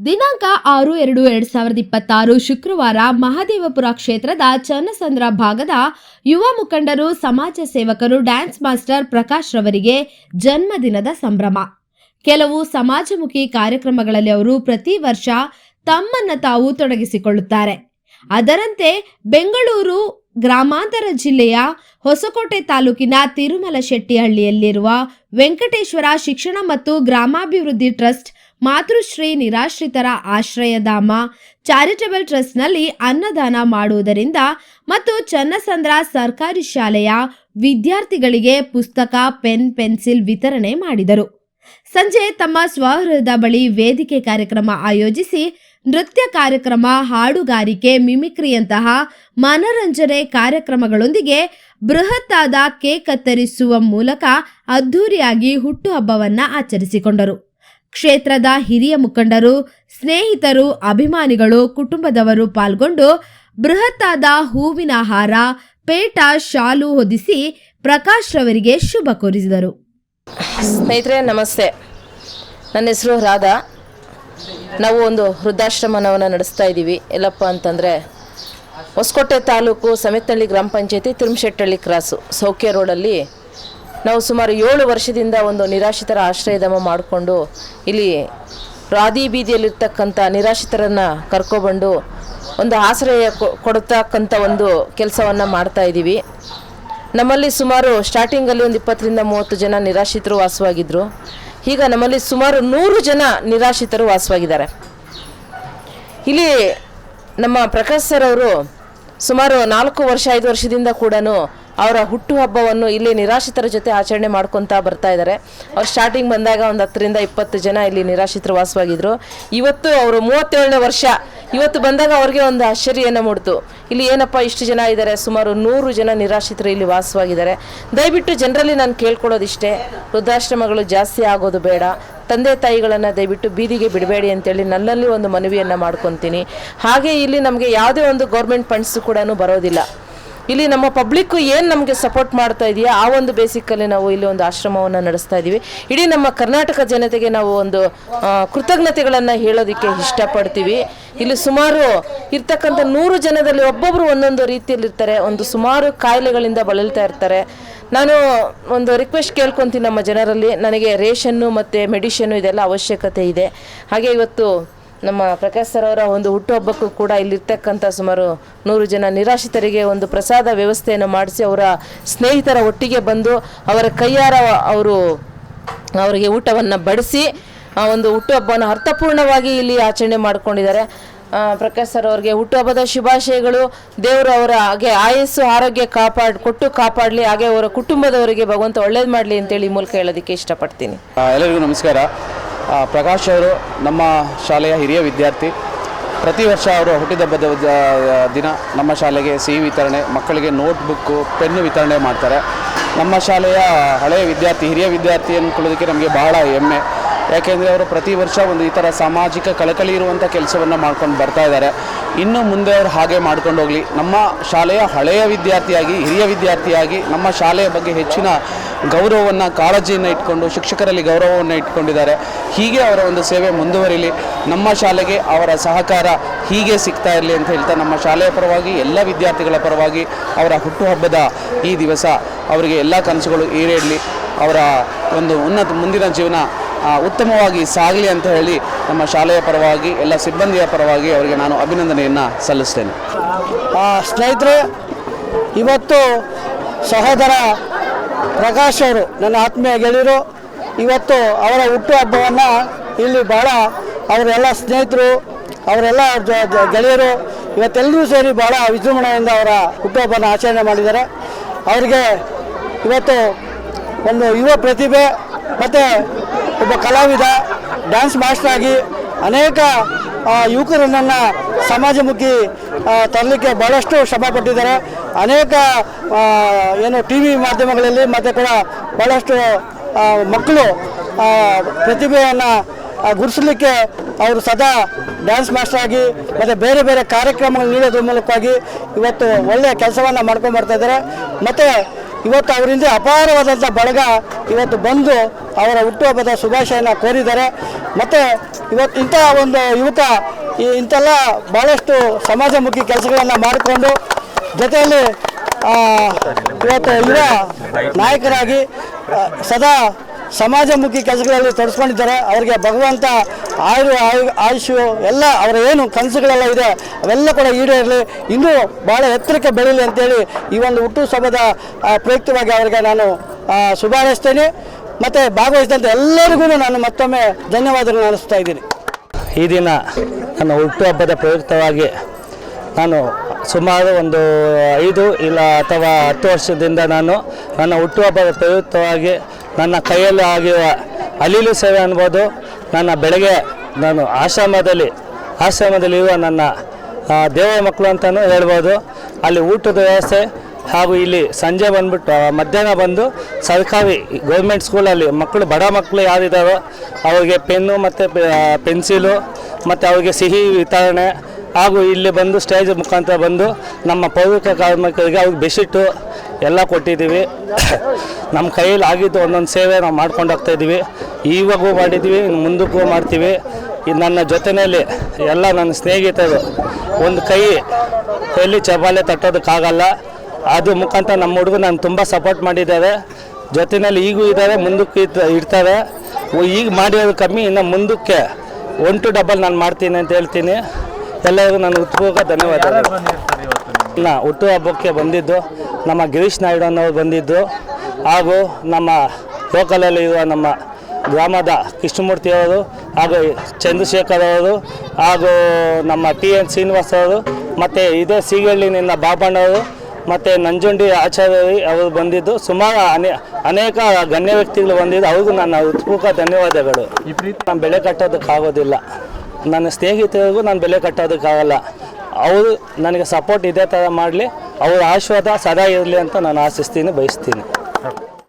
ದಿನಾಂಕ 6/2/2026 ಶುಕ್ರವಾರ ಮಹದೇವಪುರ ಕ್ಷೇತ್ರದ ಚನ್ನಸಂದ್ರ ಭಾಗದ ಯುವ ಮುಖಂಡರು, ಸಮಾಜ ಸೇವಕರು, ಡ್ಯಾನ್ಸ್ ಮಾಸ್ಟರ್ ಪ್ರಕಾಶ್ ರವರಿಗೆ ಜನ್ಮದಿನದ ಸಂಭ್ರಮ. ಕೆಲವು ಸಮಾಜಮುಖಿ ಕಾರ್ಯಕ್ರಮಗಳಲ್ಲಿ ಅವರು ಪ್ರತಿ ವರ್ಷ ತಮ್ಮನ್ನ ತಾವು ತೊಡಗಿಸಿಕೊಳ್ಳುತ್ತಾರೆ. ಅದರಂತೆ ಬೆಂಗಳೂರು ಗ್ರಾಮಾಂತರ ಜಿಲ್ಲೆಯ ಹೊಸಕೋಟೆ ತಾಲೂಕಿನ ತಿರುಮಲಶೆಟ್ಟಿಹಳ್ಳಿಯಲ್ಲಿರುವ ವೆಂಕಟೇಶ್ವರ ಶಿಕ್ಷಣ ಮತ್ತು ಗ್ರಾಮಾಭಿವೃದ್ಧಿ ಟ್ರಸ್ಟ್, ಮಾತೃಶ್ರೀ ನಿರಾಶ್ರಿತರ ಆಶ್ರಯಧಾಮ ಚಾರಿಟಬಲ್ ಟ್ರಸ್ಟ್ನಲ್ಲಿ ಅನ್ನದಾನ ಮಾಡುವುದರಿಂದ ಮತ್ತು ಚನ್ನಸಂದ್ರ ಸರ್ಕಾರಿ ಶಾಲೆಯ ವಿದ್ಯಾರ್ಥಿಗಳಿಗೆ ಪುಸ್ತಕ, ಪೆನ್, ಪೆನ್ಸಿಲ್ ವಿತರಣೆ ಮಾಡಿದರು. ಸಂಜೆ ತಮ್ಮ ಸ್ವಗೃಹದ ಬಳಿ ವೇದಿಕೆ ಕಾರ್ಯಕ್ರಮ ಆಯೋಜಿಸಿ ನೃತ್ಯ ಕಾರ್ಯಕ್ರಮ, ಹಾಡುಗಾರಿಕೆ, ಮಿಮಿಕ್ರಿಯಂತಹ ಮನರಂಜನೆ ಕಾರ್ಯಕ್ರಮಗಳೊಂದಿಗೆ ಬೃಹತ್ತಾದ ಕೇಕ್ ಕತ್ತರಿಸುವ ಮೂಲಕ ಅದ್ಧೂರಿಯಾಗಿ ಹುಟ್ಟುಹಬ್ಬವನ್ನ ಆಚರಿಸಿಕೊಂಡರು. ಕ್ಷೇತ್ರದ ಹಿರಿಯ ಮುಖಂಡರು, ಸ್ನೇಹಿತರು, ಅಭಿಮಾನಿಗಳು, ಕುಟುಂಬದವರು ಪಾಲ್ಗೊಂಡು ಬೃಹತ್ತಾದ ಹೂವಿನ ಹಾರ, ಪೇಟ, ಶಾಲು ಹೊದಿಸಿ ಪ್ರಕಾಶ್ ರವರಿಗೆ ಶುಭ ಕೋರಿಸಿದರು. ಸ್ನೇಹಿತರೆ ನಮಸ್ತೆ, ನನ್ನ ಹೆಸರು ರಾಧಾ. ನಾವು ಒಂದು ವೃದ್ಧಾಶ್ರಮವನ್ನು ನಡೆಸ್ತಾ ಇದ್ದೀವಿ. ಎಲ್ಲಪ್ಪ ಅಂತಂದರೆ ಹೊಸಕೋಟೆ ತಾಲೂಕು ಸಮೇತನಹಳ್ಳಿ ಗ್ರಾಮ ಪಂಚಾಯತಿ ತಿರುಮಲಶೆಟ್ಟಿಹಳ್ಳಿ ಕ್ರಾಸು ಸೌಖ್ಯ ರೋಡಲ್ಲಿ ನಾವು ಸುಮಾರು 7 ವರ್ಷದಿಂದ ಒಂದು ನಿರಾಶ್ರಿತರ ಆಶ್ರಯಧಾಮ ಮಾಡಿಕೊಂಡು ಇಲ್ಲಿ ರಾದಿ ಬೀದಿಯಲ್ಲಿರ್ತಕ್ಕಂಥ ನಿರಾಶ್ರಿತರನ್ನು ಕರ್ಕೊಬಂದು ಒಂದು ಆಶ್ರಯ ಕೊಡ್ತಕ್ಕಂಥ ಒಂದು ಕೆಲಸವನ್ನು ಮಾಡ್ತಾ ಇದ್ದೀವಿ. ನಮ್ಮಲ್ಲಿ ಸುಮಾರು ಸ್ಟಾರ್ಟಿಂಗಲ್ಲಿ ಒಂದು 20ರಿಂದ 30 ಜನ ನಿರಾಶ್ರಿತರು ವಾಸವಾಗಿದ್ದರು. ಈಗ ನಮ್ಮಲ್ಲಿ ಸುಮಾರು 100 ಜನ ನಿರಾಶ್ರಿತರು ವಾಸವಾಗಿದ್ದಾರೆ. ಇಲ್ಲಿ ನಮ್ಮ ಪ್ರಕಾಶ್ ಸರ್ ಅವರು ಸುಮಾರು 4 ವರ್ಷ 5 ವರ್ಷದಿಂದ ಕೂಡ ಅವರ ಹುಟ್ಟುಹಬ್ಬವನ್ನು ಇಲ್ಲಿ ನಿರಾಶ್ರಿತರ ಜೊತೆ ಆಚರಣೆ ಮಾಡ್ಕೊತಾ ಬರ್ತಾ ಇದ್ದಾರೆ. ಅವ್ರು ಸ್ಟಾರ್ಟಿಂಗ್ ಬಂದಾಗ ಒಂದು 10ರಿಂದ 20 ಜನ ಇಲ್ಲಿ ನಿರಾಶ್ರಿತರು ವಾಸವಾಗಿದ್ದರು. ಇವತ್ತು ಅವರು 37ನೇ ವರ್ಷ. ಇವತ್ತು ಬಂದಾಗ ಅವ್ರಿಗೆ ಒಂದು ಆಶ್ಚರ್ಯನ ಮೂಡ್ತು. ಇಲ್ಲಿ ಏನಪ್ಪ ಇಷ್ಟು ಜನ ಇದ್ದಾರೆ, ಸುಮಾರು 100 ಜನ ನಿರಾಶ್ರಿತರು ಇಲ್ಲಿ ವಾಸವಾಗಿದ್ದಾರೆ. ದಯವಿಟ್ಟು ಜನರಲ್ಲಿ ನಾನು ಕೇಳ್ಕೊಳ್ಳೋದಿಷ್ಟೇ, ವೃದ್ಧಾಶ್ರಮಗಳು ಜಾಸ್ತಿ ಆಗೋದು ಬೇಡ, ತಂದೆ ತಾಯಿಗಳನ್ನು ದಯವಿಟ್ಟು ಬೀದಿಗೆ ಬಿಡಬೇಡಿ ಅಂತೇಳಿ ನನ್ನಲ್ಲಿ ಒಂದು ಮನವಿಯನ್ನು ಮಾಡ್ಕೊತೀನಿ. ಹಾಗೆ ಇಲ್ಲಿ ನಮಗೆ ಯಾವುದೇ ಒಂದು ಗೌರ್ಮೆಂಟ್ ಫಂಡ್ಸ್ ಕೂಡ ಬರೋದಿಲ್ಲ. ಇಲ್ಲಿ ನಮ್ಮ ಪಬ್ಲಿಕ್ಕು ಏನು ನಮಗೆ ಸಪೋರ್ಟ್ ಮಾಡ್ತಾ ಇದೆಯಾ ಆ ಒಂದು ಬೇಸಿಕಲ್ಲಿ ನಾವು ಇಲ್ಲಿ ಒಂದು ಆಶ್ರಮವನ್ನು ನಡೆಸ್ತಾ ಇದ್ದೀವಿ. ಇಡೀ ನಮ್ಮ ಕರ್ನಾಟಕ ಜನತೆಗೆ ನಾವು ಒಂದು ಕೃತಜ್ಞತೆಗಳನ್ನು ಹೇಳೋದಕ್ಕೆ ಇಷ್ಟಪಡ್ತೀವಿ. ಇಲ್ಲಿ ಸುಮಾರು ಇರ್ತಕ್ಕಂಥ 100 ಜನದಲ್ಲಿ ಒಬ್ಬೊಬ್ಬರು ಒಂದೊಂದು ರೀತಿಯಲ್ಲಿರ್ತಾರೆ, ಒಂದು ಸುಮಾರು ಕಾಯಿಲೆಗಳಿಂದ ಬಳಲ್ತಾ ಇರ್ತಾರೆ. ನಾನು ಒಂದು ರಿಕ್ವೆಸ್ಟ್ ಕೇಳ್ಕೊತೀನಿ ನಮ್ಮ ಜನರಲ್ಲಿ, ನನಗೆ ರೇಷನ್ನು ಮತ್ತು ಮೆಡಿಷನ್ನು ಇದೆಲ್ಲ ಅವಶ್ಯಕತೆ ಇದೆ. ಹಾಗೆ ಇವತ್ತು ನಮ್ಮ ಪ್ರಕಾಶ್ ಸರ್ ಅವರ ಒಂದು ಹುಟ್ಟುಹಬ್ಬಕ್ಕೂ ಕೂಡ ಇಲ್ಲಿರ್ತಕ್ಕಂಥ ಸುಮಾರು 100 ಜನ ನಿರಾಶ್ರಿತರಿಗೆ ಒಂದು ಪ್ರಸಾದ ವ್ಯವಸ್ಥೆಯನ್ನು ಮಾಡಿಸಿ ಅವರ ಸ್ನೇಹಿತರ ಒಟ್ಟಿಗೆ ಬಂದು ಅವರ ಕೈಯಾರ ಅವರಿಗೆ ಊಟವನ್ನು ಬಡಿಸಿ ಒಂದು ಹುಟ್ಟುಹಬ್ಬವನ್ನು ಅರ್ಥಪೂರ್ಣವಾಗಿ ಇಲ್ಲಿ ಆಚರಣೆ ಮಾಡಿಕೊಂಡಿದ್ದಾರೆ. ಪ್ರಕಾಶ್ ಸರ್ ಅವರಿಗೆ ಹುಟ್ಟುಹಬ್ಬದ ಶುಭಾಶಯಗಳು. ದೇವರು ಅವರ ಹಾಗೆ ಆಯಸ್ಸು ಆರೋಗ್ಯ ಕಾಪಾಡಲಿ, ಹಾಗೆ ಅವರ ಕುಟುಂಬದವರಿಗೆ ಭಗವಂತ ಒಳ್ಳೇದು ಮಾಡಲಿ ಅಂತೇಳಿ ಈ ಮೂಲಕ ಹೇಳೋದಕ್ಕೆ ಇಷ್ಟಪಡ್ತೀನಿ. ಎಲ್ಲರಿಗೂ ನಮಸ್ಕಾರ. ಪ್ರಕಾಶ್ ಅವರು ನಮ್ಮ ಶಾಲೆಯ ಹಿರಿಯ ವಿದ್ಯಾರ್ಥಿ. ಪ್ರತಿ ವರ್ಷ ಅವರು ಹುಟ್ಟಿದಬ್ಬದ ದಿನ ನಮ್ಮ ಶಾಲೆಗೆ ಸಿಹಿ ವಿತರಣೆ, ಮಕ್ಕಳಿಗೆ ನೋಟ್ಬುಕ್ಕು, ಪೆನ್ನು ವಿತರಣೆ ಮಾಡ್ತಾರೆ. ನಮ್ಮ ಶಾಲೆಯ ಹಳೆಯ ವಿದ್ಯಾರ್ಥಿ, ಹಿರಿಯ ವಿದ್ಯಾರ್ಥಿ ಅಂದ್ಕೊಳ್ಳೋದಕ್ಕೆ ನಮಗೆ ಬಹಳ ಹೆಮ್ಮೆ. ಯಾಕೆಂದರೆ ಅವರು ಪ್ರತಿ ವರ್ಷ ಒಂದು ಈ ಥರ ಸಾಮಾಜಿಕ ಕಳಕಳಿ ಇರುವಂಥ ಕೆಲಸವನ್ನು ಮಾಡ್ಕೊಂಡು ಬರ್ತಾ ಇದ್ದಾರೆ. ಇನ್ನು ಮುಂದೆ ಅವರು ಹಾಗೆ ಮಾಡ್ಕೊಂಡು ಹೋಗಲಿ. ನಮ್ಮ ಶಾಲೆಯ ಹಳೆಯ ವಿದ್ಯಾರ್ಥಿಯಾಗಿ, ಹಿರಿಯ ವಿದ್ಯಾರ್ಥಿಯಾಗಿ ನಮ್ಮ ಶಾಲೆಯ ಬಗ್ಗೆ ಹೆಚ್ಚಿನ ಗೌರವವನ್ನು, ಕಾಳಜಿಯನ್ನು ಇಟ್ಕೊಂಡು ಶಿಕ್ಷಕರಲ್ಲಿ ಗೌರವವನ್ನು ಇಟ್ಕೊಂಡಿದ್ದಾರೆ. ಹೀಗೆ ಅವರ ಒಂದು ಸೇವೆ ಮುಂದುವರಿಲಿ, ನಮ್ಮ ಶಾಲೆಗೆ ಅವರ ಸಹಕಾರ ಹೀಗೆ ಸಿಗ್ತಾ ಇರಲಿ ಅಂತ ಹೇಳ್ತಾ ನಮ್ಮ ಶಾಲೆಯ ಪರವಾಗಿ, ಎಲ್ಲ ವಿದ್ಯಾರ್ಥಿಗಳ ಪರವಾಗಿ ಅವರ ಹುಟ್ಟುಹಬ್ಬದ ಈ ದಿವಸ ಅವರಿಗೆ ಎಲ್ಲ ಕನಸುಗಳು ಈಡೇರಲಿ, ಅವರ ಒಂದು ಮುಂದಿನ ಜೀವನ ಉತ್ತಮವಾಗಿ ಸಾಗಲಿ ಅಂತ ಹೇಳಿ ನಮ್ಮ ಶಾಲೆಯ ಪರವಾಗಿ, ಎಲ್ಲ ಸಿಬ್ಬಂದಿಯ ಪರವಾಗಿ ಅವರಿಗೆ ನಾನು ಅಭಿನಂದನೆಯನ್ನು ಸಲ್ಲಿಸ್ತೇನೆ. ಸ್ನೇಹಿತರೆ, ಇವತ್ತು ಸಹೋದರ ಪ್ರಕಾಶ್ ಅವರು ನನ್ನ ಆತ್ಮೀಯ ಗೆಳೆಯರು. ಇವತ್ತು ಅವರ ಹುಟ್ಟುಹಬ್ಬವನ್ನು ಇಲ್ಲಿ ಭಾಳ ಅವರೆಲ್ಲ ಸ್ನೇಹಿತರು, ಅವರೆಲ್ಲ ಗೆಳೆಯರು ಇವತ್ತೆಲ್ಲರೂ ಸೇರಿ ಭಾಳ ವಿಜೃಂಭಣೆಯಿಂದ ಅವರ ಹುಟ್ಟುಹಬ್ಬನ ಆಚರಣೆ ಮಾಡಿದ್ದಾರೆ. ಅವರಿಗೆ ಇವತ್ತು ಒಂದು ಯುವ ಪ್ರತಿಭೆ ಮತ್ತು ಒಬ್ಬ ಕಲಾವಿದ, ಡ್ಯಾನ್ಸ್ ಮಾಸ್ಟರ್ ಆಗಿ ಅನೇಕ ಯುವಕರನ್ನು ಸಮಾಜಮುಖಿ ತರಲಿಕ್ಕೆ ಭಾಳಷ್ಟು ಶ್ರಮಪಟ್ಟಿದ್ದಾರೆ. ಅನೇಕ ಟಿ ವಿ ಮಾಧ್ಯಮಗಳಲ್ಲಿ ಮತ್ತು ಕೂಡ ಭಾಳಷ್ಟು ಮಕ್ಕಳು ಪ್ರತಿಭೆಯನ್ನು ಗುರುತಿಸಲಿಕ್ಕೆ ಅವರು ಸದಾ ಡ್ಯಾನ್ಸ್ ಮಾಸ್ಟರ್ ಆಗಿ ಮತ್ತು ಬೇರೆ ಬೇರೆ ಕಾರ್ಯಕ್ರಮಗಳು ನೀಡೋದ್ರ ಮೂಲಕವಾಗಿ ಇವತ್ತು ಒಳ್ಳೆಯ ಕೆಲಸವನ್ನು ಮಾಡ್ಕೊಂಡು ಬರ್ತಾಯಿದ್ದಾರೆ. ಮತ್ತು ಇವತ್ತು ಅವರಿಂದ ಅಪಾರವಾದಂಥ ಬಳಗ ಇವತ್ತು ಬಂದು ಅವರ ಹುಟ್ಟುಹಬ್ಬದ ಶುಭಾಶಯನ ಕೋರಿದ್ದಾರೆ. ಮತ್ತು ಇವತ್ತು ಇಂಥ ಒಂದು ಯುವಕ ಇಂಥೆಲ್ಲ ಭಾಳಷ್ಟು ಸಮಾಜಮುಖಿ ಕೆಲಸಗಳನ್ನು ಮಾಡಿಕೊಂಡು ಜೊತೆಯಲ್ಲಿ ಇವತ್ತು ಯುವ ನಾಯಕರಾಗಿ ಸದಾ ಸಮಾಜಮುಖಿ ಕೆಲಸಗಳಲ್ಲಿ ತೊಡಸ್ಕೊಂಡಿದ್ದಾರೆ. ಅವರಿಗೆ ಭಗವಂತ ಆಯುಷು ಎಲ್ಲ ಅವರ ಏನು ಕನಸುಗಳೆಲ್ಲ ಇದೆ ಅವೆಲ್ಲ ಕೂಡ ಈಡೇರಲಿ, ಇನ್ನೂ ಭಾಳ ಎತ್ತರಕ್ಕೆ ಬೆಳೀಲಿ ಅಂತೇಳಿ ಈ ಒಂದು ಹುಟ್ಟುಹಬ್ಬದ ಪ್ರಯುಕ್ತವಾಗಿ ಅವರಿಗೆ ನಾನು ಶುಭ ಹಾರೈಸ್ತೇನೆ. ಮತ್ತು ಭಾಗವಹಿಸಿದಂಥ ಎಲ್ಲರಿಗೂ ನಾನು ಮತ್ತೊಮ್ಮೆ ಧನ್ಯವಾದಗಳನ್ನು ಅನಿಸ್ತಾ ಇದ್ದೀನಿ. ಈ ದಿನ ನನ್ನ ಹುಟ್ಟುಹಬ್ಬದ ಪ್ರಯುಕ್ತವಾಗಿ ನಾನು ಸುಮಾರು ಒಂದು 5 ಇಲ್ಲ ಅಥವಾ 10 ವರ್ಷದಿಂದ ನಾನು ನನ್ನ ಹುಟ್ಟುಹಬ್ಬದ ಪ್ರಯುಕ್ತವಾಗಿ ನನ್ನ ಕೈಯಲ್ಲಿ ಆಗಿರುವ ಅಲೀಲು ಸೇವೆ ಅನ್ಬೋದು. ನನ್ನ ಬೆಳಗ್ಗೆ ನಾನು ಆಶ್ರಮದಲ್ಲಿರುವ ನನ್ನ ದೇವರ ಮಕ್ಕಳು ಅಂತಲೂ ಹೇಳ್ಬೋದು. ಅಲ್ಲಿ ಊಟದ ವ್ಯವಸ್ಥೆ ಹಾಗೂ ಇಲ್ಲಿ ಸಂಜೆ ಬಂದುಬಿಟ್ಟು ಮಧ್ಯಾಹ್ನ ಬಂದು ಸರ್ಕಾರಿ ಗೌರ್ಮೆಂಟ್ ಸ್ಕೂಲಲ್ಲಿ ಮಕ್ಕಳು ಬಡ ಮಕ್ಕಳು ಯಾರಿದ್ದಾರೋ ಅವರಿಗೆ ಪೆನ್ನು ಮತ್ತು ಪೆನ್ಸಿಲು ಮತ್ತು ಅವರಿಗೆ ಸಿಹಿ ವಿತರಣೆ ಹಾಗೂ ಇಲ್ಲಿ ಬಂದು ಸ್ಟೇಜ್ ಮುಖಾಂತರ ಬಂದು ನಮ್ಮ ಪೌರಿಕ ಕಾರ್ಮಿಕರಿಗೆ ಅವ್ರಿಗೆ ಬೆಡ್ಶೀಟು ಎಲ್ಲ ಕೊಟ್ಟಿದ್ದೀವಿ. ನಮ್ಮ ಕೈಯಲ್ಲಿ ಆಗಿದ್ದು ಒಂದೊಂದು ಸೇವೆ ನಾವು ಮಾಡ್ಕೊಂಡು ಹೋಗ್ತಾಯಿದ್ದೀವಿ. ಇವಾಗೂ ಮಾಡಿದ್ದೀವಿ, ಮುಂದಕ್ಕೂ ಮಾಡ್ತೀವಿ. ಇದು ನನ್ನ ಜೊತೆಯಲ್ಲಿ ಎಲ್ಲ ನನ್ನ ಸ್ನೇಹಿತರು ಒಂದು ಕೈಯಲ್ಲಿ ಚಪಾಲೆ ತಟ್ಟೋದಕ್ಕಾಗಲ್ಲ, ಅದು ಮುಖಾಂತರ ನಮ್ಮ ಹುಡುಗರು ನಾನು ತುಂಬ ಸಪೋರ್ಟ್ ಮಾಡಿದ್ದಾರೆ. ಜೊತೆಯಲ್ಲಿ ಈಗೂ ಇದ್ದಾರೆ, ಮುಂದಕ್ಕೆ ಇರ್ತಾರೆ. ಈಗ ಮಾಡಿರೋದು ಕಮ್ಮಿ, ಇನ್ನು ಮುಂದಕ್ಕೆ 1 to 2 ನಾನು ಮಾಡ್ತೀನಿ ಅಂತ ಹೇಳ್ತೀನಿ. ಎಲ್ಲರಿಗೂ ನಾನು ಹೃತ್ಪೂರ್ವಕ ಧನ್ಯವಾದಗಳು. ಹುಟ್ಟುಹಬ್ಬಕ್ಕೆ ಬಂದಿದ್ದು ನಮ್ಮ ಗಿರೀಶ್ ನಾಯ್ಡು ಅನ್ನೋರು ಬಂದಿದ್ದು, ಹಾಗೂ ನಮ್ಮ ಲೋಕಲಲ್ಲಿ ಇರುವ ನಮ್ಮ ಗ್ರಾಮದ ಕೃಷ್ಣಮೂರ್ತಿಯವರು ಹಾಗೂ ಚಂದ್ರಶೇಖರ್ ಅವರು ಹಾಗೂ ನಮ್ಮ TN ಶ್ರೀನಿವಾಸ್ ಅವರು ಮತ್ತು ಇದೇ ಸೀಗಳ್ಳಿನಿಂದ ಬಾಬಣ್ಣವರು ಮತ್ತು ನಂಜುಂಡಿ ಆಚಾರ್ಯ ಅವರು ಬಂದಿದ್ದು. ಸುಮಾರು ಅನೇಕ ಗಣ್ಯ ವ್ಯಕ್ತಿಗಳು ಬಂದಿದ್ದು, ಅವ್ರಿಗೂ ನನ್ನ ಹೃತ್ಪೂರ್ವಕ ಧನ್ಯವಾದಗಳು. ನಾನು ಬೆಲೆ ಕಟ್ಟೋದಕ್ಕಾಗೋದಿಲ್ಲ, ನನ್ನ ಸ್ನೇಹಿತರಿಗೂ ನಾನು ಬೆಲೆ ಕಟ್ಟೋದಕ್ಕಾಗಲ್ಲ. ಅವರು ನನಗೆ ಸಪೋರ್ಟ್ ಇದೇ ಥರ ಮಾಡಲಿ, ಅವರ ಆಶೀರ್ವಾದ ಸದಾ ಇರಲಿ ಅಂತ ನಾನು ಆಶಿಸ್ತೀನಿ, ಬಯಸ್ತೀನಿ.